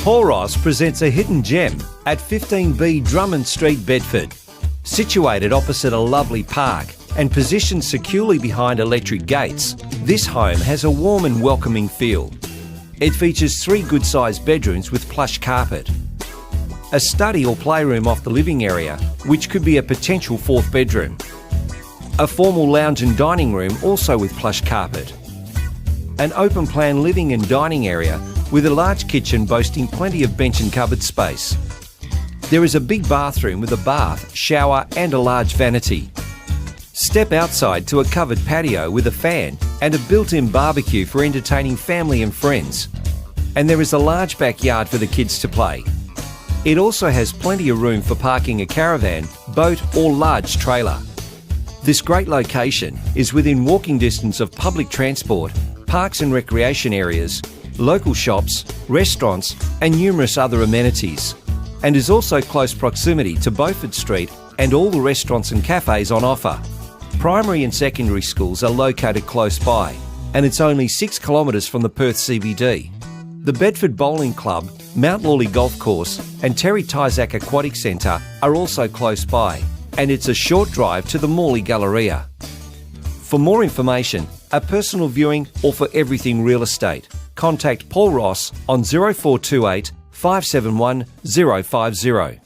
Paul Ross presents a hidden gem at 15B Drummond Street, Bedford. Situated opposite a lovely park and positioned securely behind electric gates, this home has a warm and welcoming feel. It features 3 good-sized bedrooms with plush carpet, a study or playroom off the living area, which could be a potential 4th bedroom, a formal lounge and dining room also with plush carpet, an open-plan living and dining area with a large kitchen boasting plenty of bench and cupboard space. There is a big bathroom with a bath, shower and a large vanity. Step outside to a covered patio with a fan and a built-in barbecue for entertaining family and friends. And there is a large backyard for the kids to play. It also has plenty of room for parking a caravan, boat or large trailer. This great location is within walking distance of public transport, parks and recreation areas, local shops, restaurants and numerous other amenities, and is also close proximity to Beaufort Street and all the restaurants and cafés on offer. Primary and secondary schools are located close by, and it's only 6 kilometres from the Perth CBD. The Bedford Bowling Club, Mount Lawley Golf Course and Tyzack Aquatic Centre are also close by, and it's a short drive to the Morley Galleria. For more information, a personal viewing or for everything real estate, contact Paul Ross on 0428 571 050.